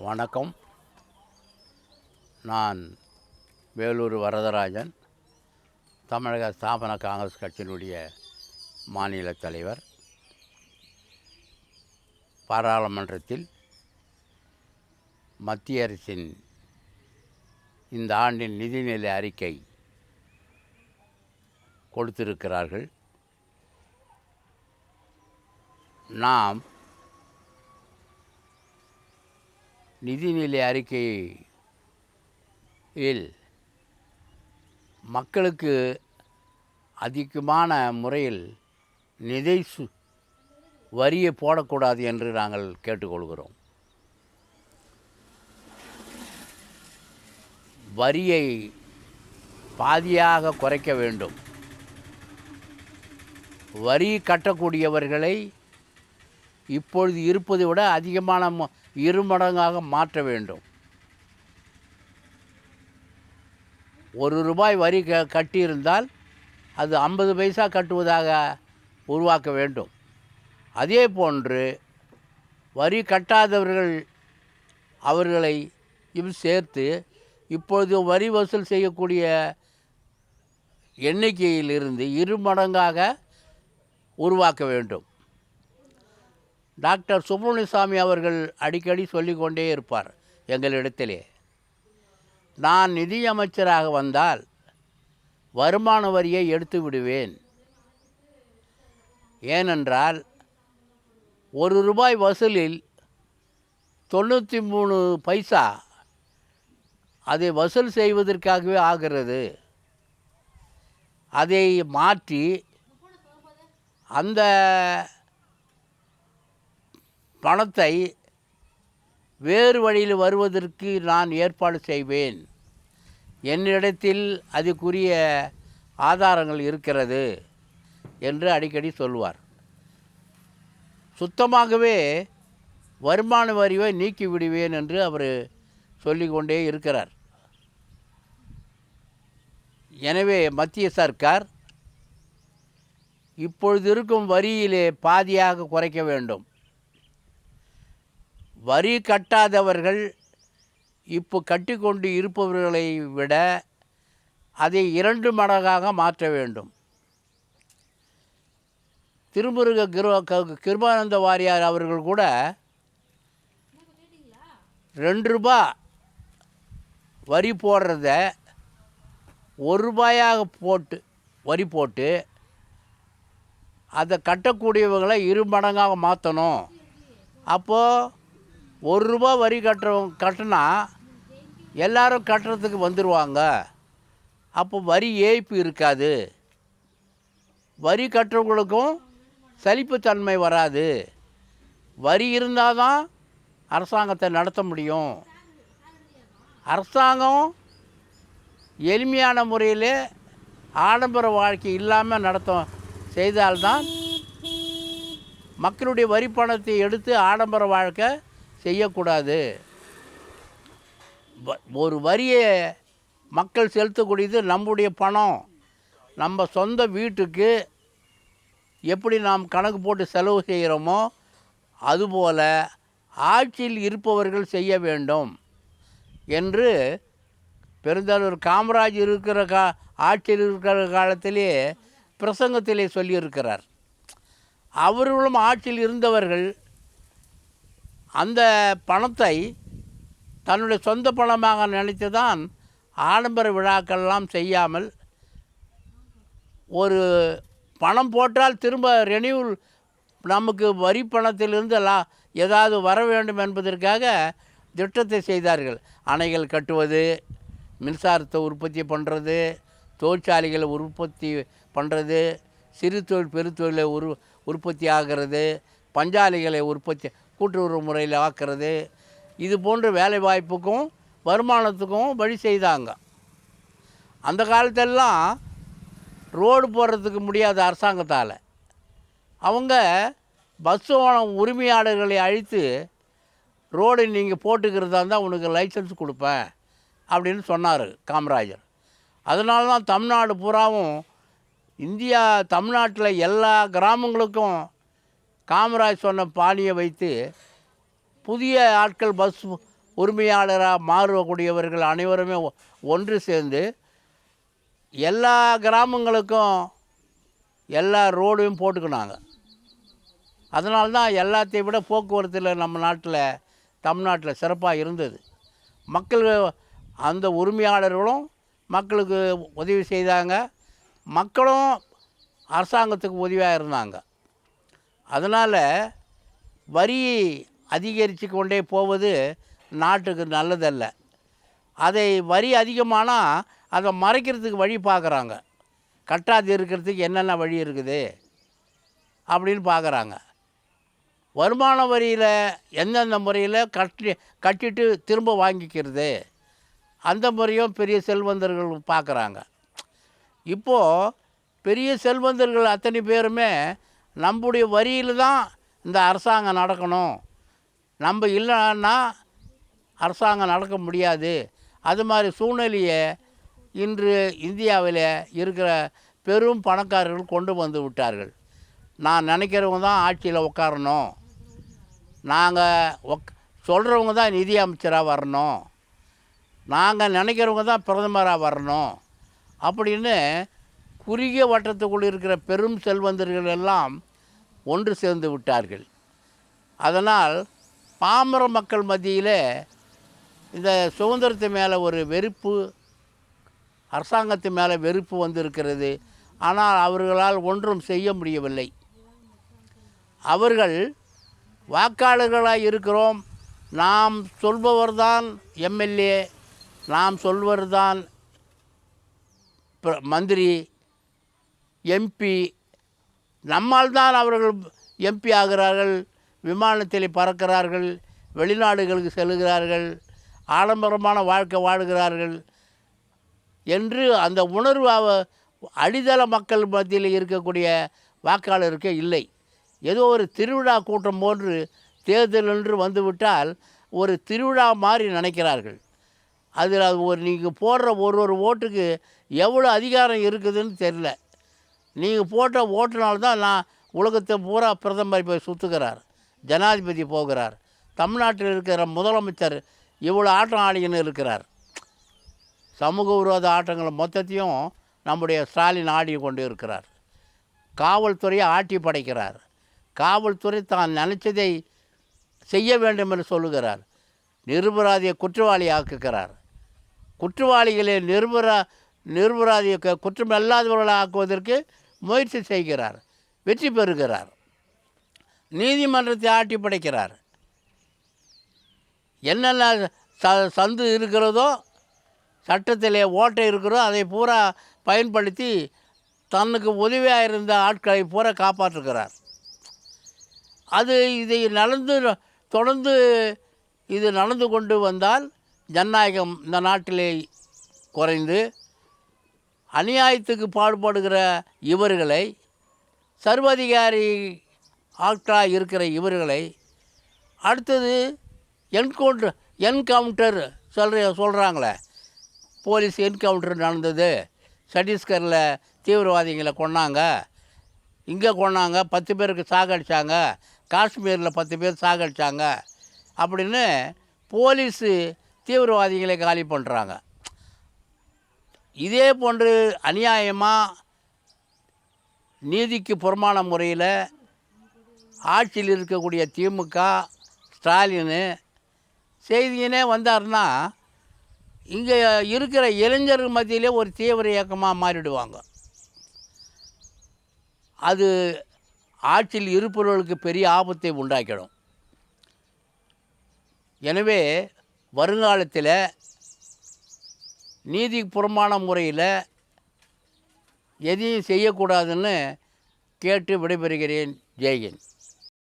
வணக்கம். நான் வேலூர் வரதராஜன், தமிழக ஸ்தாபன காங்கிரஸ் கட்சியினுடைய மாநில தலைவர். பாராளுமன்றத்தில் மத்திய அரசின் இந்த ஆண்டின் நிதிநிலை அறிக்கை கொடுத்திருக்கிறார்கள். நாம் நிதிநிலை அறிக்கையில் மக்களுக்கு அதிகமான முறையில் நிதி வரியை போடக்கூடாது என்று நாங்கள் கேட்டுக்கொள்கிறோம். வரியை பாதியாக குறைக்க வேண்டும். வரி கட்டக்கூடியவர்களை இப்பொழுது இருப்பதை விட அதிகமான இருமடங்காக மாற்ற வேண்டும். ₹1 வரி கட்டியிருந்தால் அது 50 பைசா கட்டுவதாக உருவாக்க வேண்டும். அதே போன்று வரி கட்டாதவர்கள் அவர்களை சேர்த்து இப்பொழுது வரி வசூல் செய்யக்கூடிய எண்ணிக்கையிலிருந்து 2 மடங்காக உருவாக்க வேண்டும். டாக்டர் சுப்பிரமணியசாமி அவர்கள் அடிக்கடி சொல்லிக்கொண்டே இருப்பார் எங்களிடத்திலே, நான் நிதியமைச்சராக வந்தால் வருமான வரியை எடுத்து விடுவேன். ஏனென்றால் ₹1 வசூலில் 93 பைசா அதை வசூல் செய்வதற்காகவே ஆகிறது. அதை மாற்றி அந்த பணத்தை வேறு வழியில் வருவதற்கு நான் ஏற்பாடு செய்வேன். என்னிடத்தில் அதுக்குரிய ஆதாரங்கள் இருக்கிறது என்று அடிக்கடி சொல்வார். சுத்தமாகவே வருமான வரியை நீக்கி விடுவேன் என்று அவர் சொல்லிக்கொண்டே இருக்கிறார். எனவே மத்திய சர்க்கார் இப்பொழுது இருக்கும் வரியிலே பாதியாக குறைக்க வேண்டும். வரி கட்டாதவர்கள் இப்போ கட்டிக்கொண்டு இருப்பவர்களை விட அதை 2 மடங்காக மாற்ற வேண்டும். திருமுருக கிருபானந்த வாரியார் அவர்கள் கூட ₹2 வரி போடுறத ₹1 போட்டு வரி போட்டு அதை கட்டக்கூடியவங்களை 2 மடங்காக மாற்றணும். அப்போது ₹1 வரி கட்டினா எல்லாரும் கட்டுறதுக்கு வந்துடுவாங்க. அப்போ வரி ஏய்ப்பு இருக்காது. வரி கட்டுறவங்களுக்கும் சலிப்புத்தன்மை வராது. வரி இருந்தால் தான் அரசாங்கத்தை நடத்த முடியும். அரசாங்கம் எளிமையான முறையில் ஆடம்பர வாழ்க்கை இல்லாமல் செய்தால்தான் மக்களுடைய வரி பணத்தை எடுத்து ஆடம்பர வாழ்க்கை செய்யக்கூடாது. ஒரு வரியை மக்கள் செலுத்தக்கூடியது நம்முடைய பணம். நம்ம சொந்த வீட்டுக்கு எப்படி நாம் கணக்கு போட்டு செலவு செய்கிறோமோ அதுபோல் ஆட்சியில் இருப்பவர்கள் செய்ய வேண்டும் என்று பெருந்தலைவர் காமராஜ் ஆட்சியில் இருக்கிற காலத்திலே பிரசங்கத்திலே சொல்லியிருக்கிறார். அவர்களும் ஆட்சியில் இருந்தவர்கள் அந்த பணத்தை தன்னுடைய சொந்த பணமாக நினைத்து தான் ஆடம்பர விழாக்கள்லாம் செய்யாமல், ஒரு பணம் போட்டால் திரும்ப ரெனியூல் நமக்கு வரி பணத்திலிருந்து ஏதாவது வர வேண்டும் என்பதற்காக திட்டத்தை செய்தார்கள். அணைகள் கட்டுவது, மின்சாரத்தை உற்பத்தி பண்ணுறது, தொழிற்சாலைகளை உற்பத்தி பண்ணுறது, சிறு தொழில் பெருத்தொழிலை உற்பத்தி ஆகிறது, பஞ்சாலைகளை உற்பத்தி கூட்டுறவு முறையில் ஆக்கிறது, இது போன்ற வேலை வாய்ப்புக்கும் வருமானத்துக்கும் வழி செய்தாங்க. அந்த காலத்தெல்லாம் ரோடு போடுறதுக்கு முடியாத அரசாங்கத்தால் அவங்க பஸ் உரிமையாளர்களை அழைத்து, ரோடு நீங்கள் போட்டுக்கிறதா இருந்தால் உனக்கு லைசன்ஸ் கொடுப்பேன் அப்படின்னு சொன்னார் காமராஜர். அதனால தான் தமிழ்நாடு பூராவும் தமிழ்நாட்டில் எல்லா கிராமங்களுக்கும் காமராஜ் சொன்ன பாணியை வைத்து புதிய ஆட்கள் பஸ் உரிமையாளராக மாறக்கூடியவர்கள் அனைவருமே ஒன்று சேர்ந்து எல்லா கிராமங்களுக்கும் எல்லா ரோடையும் போட்டுக்கினாங்க. அதனால தான் எல்லாத்தையும் விட போக்குவரத்தில் நம்ம நாட்டில் தமிழ்நாட்டில் சிறப்பாக இருந்தது. மக்கள் அந்த உரிமையாளர்களும் மக்களுக்கு உதவி செய்தாங்க, மக்களும் அரசாங்கத்துக்கு உதவியாக இருந்தாங்க. அதனால் வரி அதிகரித்து கொண்டே போவது நாட்டுக்கு நல்லதல்ல. அதை வரி அதிகமானால் அதை மறைக்கிறதுக்கு வழி பார்க்குறாங்க. கட்டாது இருக்கிறதுக்கு என்னென்ன வழி இருக்குது அப்படின்னு பார்க்குறாங்க. வருமான வரியில் எந்தெந்த முறையில் கட்டிட்டு திரும்ப வாங்கிக்கிறது, அந்த முறையும் பெரிய செல்வந்தர்கள் பார்க்குறாங்க. இப்போது பெரிய செல்வந்தர்கள் அத்தனை பேருமே நம்முடைய வரியில் தான் இந்த அரசாங்கம் நடக்கணும், நம்ம இல்லைன்னா அரசாங்கம் நடக்க முடியாது, அது மாதிரி சூழ்நிலையை இன்று இந்தியாவில் இருக்கிற பெரும் பணக்காரர்கள் கொண்டு வந்து விட்டார்கள். நான் நினைக்கிறவங்க தான் ஆட்சியில் உட்காரணும், நாங்கள் சொல்கிறவங்க தான் நிதி அமைச்சராக வரணும், நாங்கள் நினைக்கிறவங்க தான் பிரதமராக வரணும் அப்படின்னு குறுகிய வட்டத்துக்குள் இருக்கிற பெரும் செல்வந்தர்கள் எல்லாம் ஒன்று சேர்ந்து விட்டார்கள். அதனால் பாமர மக்கள் மத்தியில் இந்த சுதந்திரத்து மேலே ஒரு வெறுப்பு, அரசாங்கத்து மேலே வெறுப்பு வந்திருக்கிறது. ஆனால் அவர்களால் ஒன்றும் செய்ய முடியவில்லை. அவர்கள் வாக்காளர்களாக இருக்கிறோம், நாம் சொல்பவர்தான் எம்எல்ஏ, நாம் சொல்வதுதான் மந்திரி, எம்பி, நம்மால் தான் அவர்கள் எம்பி ஆகிறார்கள், விமானத்தில் பறக்கிறார்கள், வெளிநாடுகளுக்கு செல்கிறார்கள், ஆடம்பரமான வாழ்க்கை வாழ்கிறார்கள் என்று அந்த உணர்வு அடித்தள மக்கள் மத்தியில் இருக்கக்கூடிய வாக்காளருக்கு இல்லை. ஏதோ ஒரு திருவிழா கூட்டம் போன்று தேர்தல் என்று வந்துவிட்டால் ஒரு திருவிழா மாதிரி நினைக்கிறார்கள். அதில் அது நீங்கள் போடுற ஒரு ஓட்டுக்கு எவ்வளோ அதிகாரம் இருக்குதுன்னு தெரில. நீங்கள் போட்ட ஓட்டுனால்தான் நான் உலகத்தை பூரா பிரதமர் போய் சுற்றுக்கிறார், ஜனாதிபதி போகிறார், தமிழ்நாட்டில் இருக்கிற முதலமைச்சர் இவ்வளோ ஆட்டம் ஆடின்னு இருக்கிறார். சமூக விரோத ஆட்டங்களை மொத்தத்தையும் நம்முடைய ஸ்டாலின் ஆடி கொண்டு இருக்கிறார். காவல்துறையை ஆட்டி படைக்கிறார். காவல்துறை தான் நினச்சதை செய்ய வேண்டும் என்று சொல்லுகிறார். நிரபராதியை குற்றவாளி ஆக்குகிறார். குற்றவாளிகளை நிரபராதியை குற்றமில்லாதவர்களை ஆக்குவதற்கு முயற்சி செய்கிறார், வெற்றி பெறுகிறார். நீதிமன்றத்தை ஆட்டி படைக்கிறார். என்னென்ன சந்து இருக்கிறதோ, சட்டத்திலே ஓட்டை இருக்கிறதோ அதை பூரா பயன்படுத்தி தனக்கு உதவியாக இருந்த ஆட்களை பூரா காப்பாற்றுகிறார். இதை தொடர்ந்து இது நடந்து கொண்டு வந்தால் ஜனநாயகம் இந்த நாட்டிலே குறைந்து அநியாயத்துக்கு பாடுபடுகிற இவர்களை, சர்வாதிகாரி ஆட்களாக இருக்கிற இவர்களை அடுத்தது என்கவுண்டர் சொல்கிறாங்களே, போலீஸ் என்கவுண்டர் நடந்தது, சத்தீஸ்கரில் தீவிரவாதிகளை கொன்னாங்க, இங்கே கொன்னாங்க, 10 பேருக்கு சாகடிச்சாங்க, காஷ்மீரில் 10 பேர் சாகடிச்சாங்க அப்படின்னு போலீஸு தீவிரவாதிகளை காலி பண்ணுறாங்க. இதே போன்று அநியாயமாக நீதிக்கு புறமான முறையில் ஆட்சியில் இருக்கக்கூடிய திமுக, ஸ்டாலின் செய்தியினே வந்தார்னா இங்கே இருக்கிற இளைஞர்கள் மத்தியிலே ஒரு தீவிர இயக்கமாக மாறிடுவாங்க. அது ஆட்சியில் இருப்பவர்களுக்கு பெரிய ஆபத்தை உண்டாக்கிடும். எனவே வருங்காலத்தில் நீதி புறமான முறையில் எதையும் செய்யக்கூடாதுன்னு கேட்டு விடைபெறுகிறேன். ஜெய்ஹிந்த்.